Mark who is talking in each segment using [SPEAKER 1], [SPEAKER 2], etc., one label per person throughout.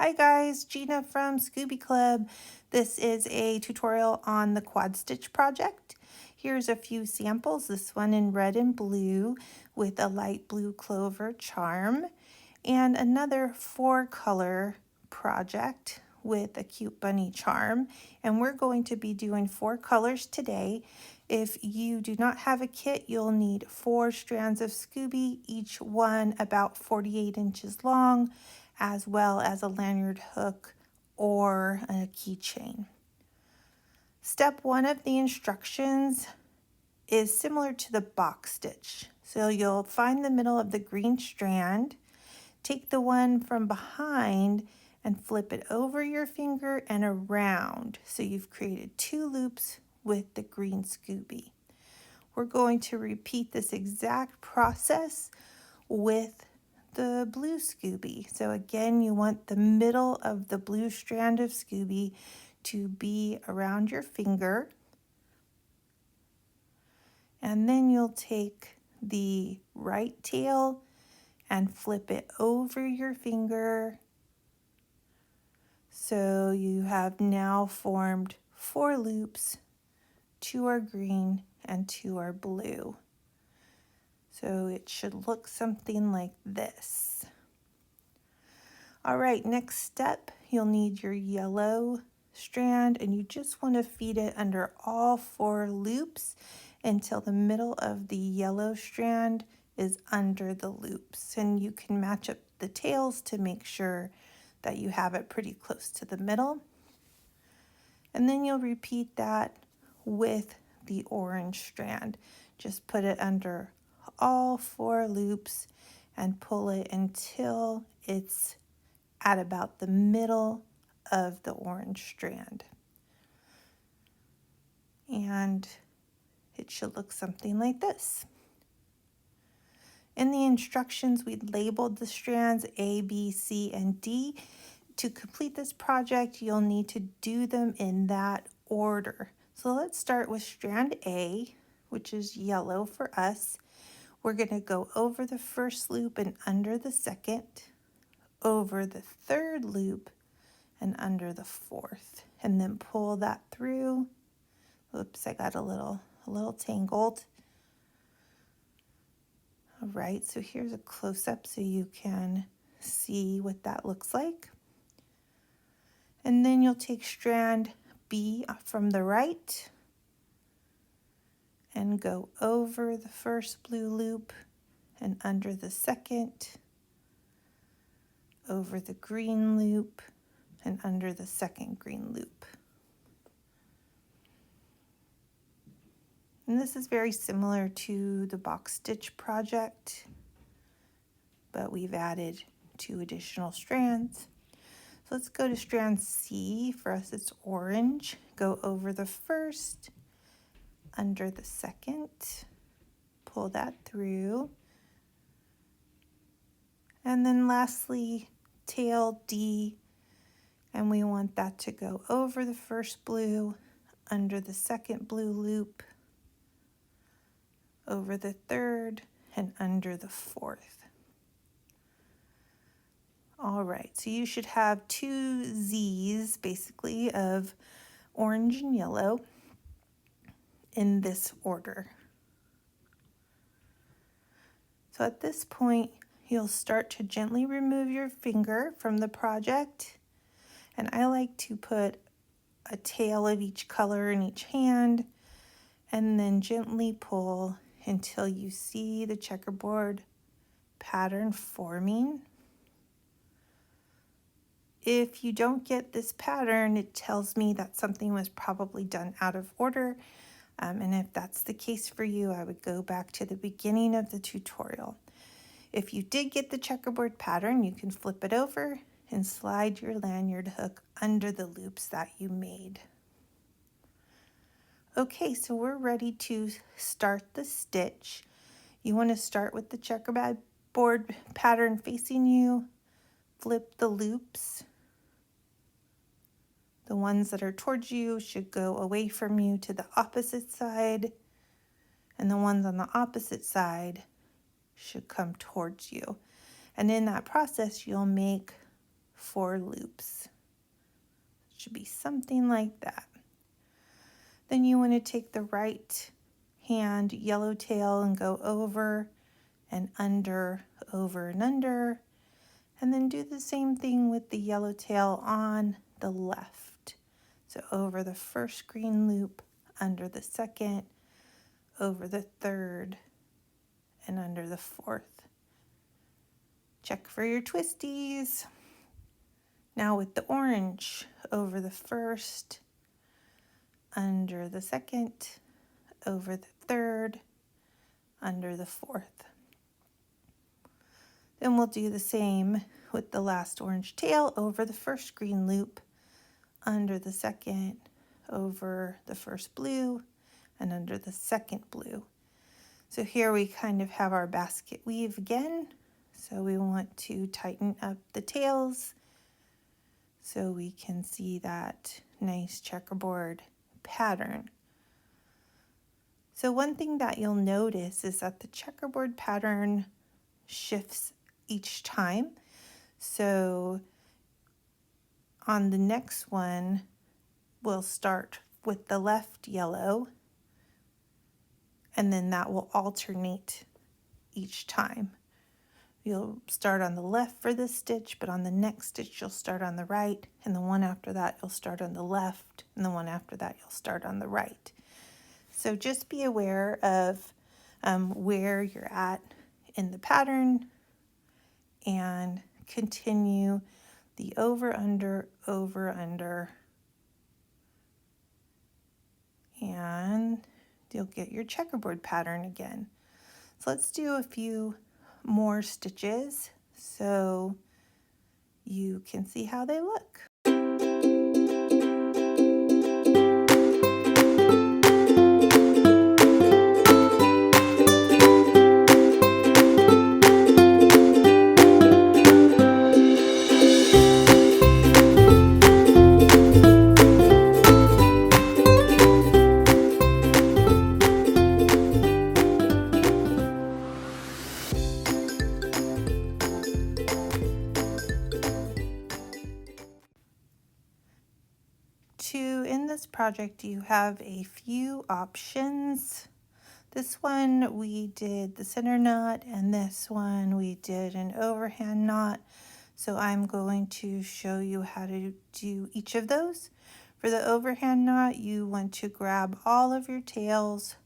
[SPEAKER 1] Hi guys, Gina from Scoubi Club. This is a tutorial on the quad stitch project. Here's a few samples, this one in red and blue with a light blue clover charm, and another 4-color project with a cute bunny charm. And we're going to be doing 4 colors today. If you do not have a kit, you'll need 4 strands of Scoubi, each one about 48 inches long, as well as a lanyard hook or a keychain. Step 1 of the instructions is similar to the box stitch. So you'll find the middle of the green strand, take the one from behind and flip it over your finger and around. So you've created 2 loops with the green Scoubi. We're going to repeat this exact process with the blue Scoubi. So again, you want the middle of the blue strand of Scoubi to be around your finger. And then you'll take the right tail and flip it over your finger. So you have now formed 4 loops. 2 are green and 2 are blue. So it should look something like this. All right, next step, you'll need your yellow strand, and you just want to feed it under all 4 loops until the middle of the yellow strand is under the loops. And you can match up the tails to make sure that you have it pretty close to the middle. And then you'll repeat that with the orange strand. Just put it under all 4 loops and pull it until it's at about the middle of the orange strand. And it should look something like this. In the instructions, we labeled the strands A, B, C, and D. To complete this project, you'll need to do them in that order. So let's start with strand A, which is yellow for us. We're going to go over the first loop and under the second, over the third loop and under the fourth, and then pull that through. Oops, I got a little tangled. All right, so here's a close-up so you can see what that looks like. And then you'll take strand B from the right and go over the first blue loop and under the second, over the green loop and under the second green loop. And this is very similar to the box stitch project, but we've added 2 additional strands. So let's go to strand C. For us, it's orange. Go over the first, under the second, pull that through. And then lastly, tail D, and we want that to go over the first blue, under the second blue loop, over the third, and under the fourth. All right, so you should have 2 Z's basically of orange and yellow in this order. So at this point, you'll start to gently remove your finger from the project. And I like to put a tail of each color in each hand and then gently pull until you see the checkerboard pattern forming. If you don't get this pattern, it tells me that something was probably done out of order. And if that's the case for you, I would go back to the beginning of the tutorial. If you did get the checkerboard pattern, you can flip it over and slide your lanyard hook under the loops that you made. Okay, so we're ready to start the stitch. You want to start with the checkerboard pattern facing you, flip the loops. The ones that are towards you should go away from you to the opposite side, and the ones on the opposite side should come towards you. And in that process, you'll make 4 loops. It should be something like that. Then you want to take the right hand yellow tail and go over and under, over and under, and then do the same thing with the yellow tail on the left. So over the first green loop, under the second, over the third, and under the fourth. Check for your twisties. Now with the orange, over the first, under the second, over the third, under the fourth. Then we'll do the same with the last orange tail, over the first green loop, under the second, over the first blue, and under the second blue. So here we kind of have our basket weave again. So we want to tighten up the tails so we can see that nice checkerboard pattern. So one thing that you'll notice is that the checkerboard pattern shifts each time. So on the next one, we'll start with the left yellow, and then that will alternate each time. You'll start on the left for this stitch, but on the next stitch you'll start on the right, and the one after that you'll start on the left, and the one after that you'll start on the right. So just be aware of where you're at in the pattern and continue the over, under, and you'll get your checkerboard pattern again. So let's do a few more stitches so you can see how they look. To end this project, you have a few options. This one we did the center knot, and this one we did an overhand knot. So I'm going to show you how to do each of those. For the overhand knot, you want to grab all of your tails,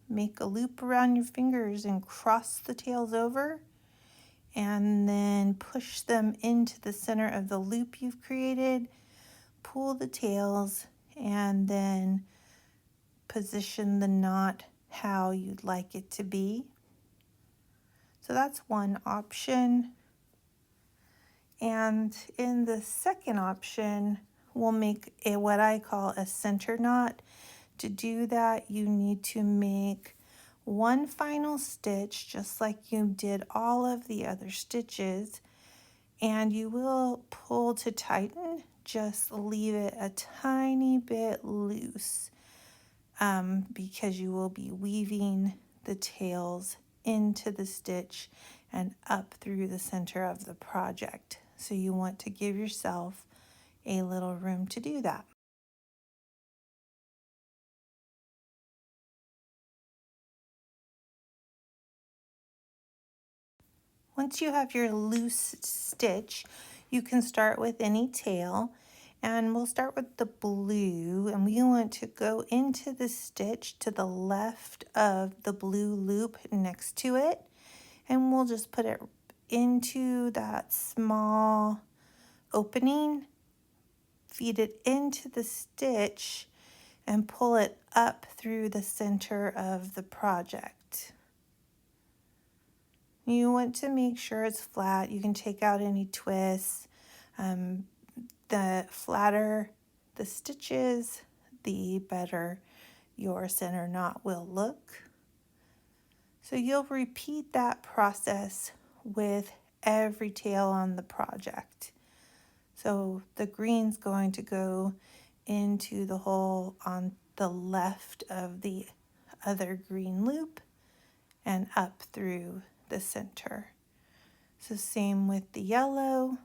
[SPEAKER 1] make a loop around your fingers and cross the tails over, and then push them into the center of the loop you've created. Pull the tails and then position the knot how you'd like it to be. So that's one option. And in the second option, we'll make what I call a center knot. To do that, you need to make one final stitch, just like you did all of the other stitches, and you will pull to tighten. Just leave it a tiny bit loose because you will be weaving the tails into the stitch and up through the center of the project. So you want to give yourself a little room to do that. Once you have your loose stitch, you can start with any tail, and we'll start with the blue, and we want to go into the stitch to the left of the blue loop next to it, and we'll just put it into that small opening, feed it into the stitch, and pull it up through the center of the project. You want to make sure it's flat. You can take out any twists. The flatter the stitches, the better your center knot will look. So you'll repeat that process with every tail on the project. So the green's going to go into the hole on the left of the other green loop and up through the center. So same with the yellow.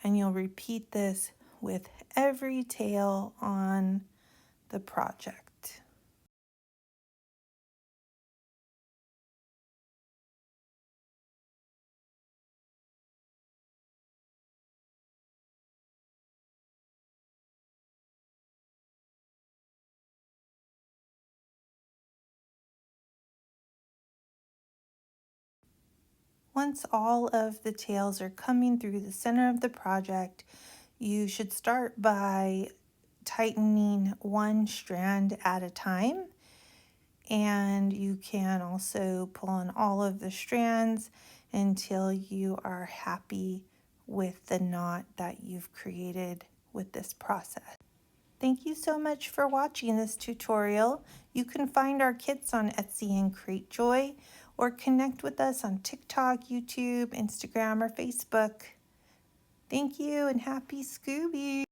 [SPEAKER 1] And you'll repeat this with every tail on the project. Once all of the tails are coming through the center of the project, you should start by tightening one strand at a time. And you can also pull on all of the strands until you are happy with the knot that you've created with this process. Thank you so much for watching this tutorial. You can find our kits on Etsy and Cratejoy, or connect with us on TikTok, YouTube, Instagram, or Facebook. Thank you and happy Scooby!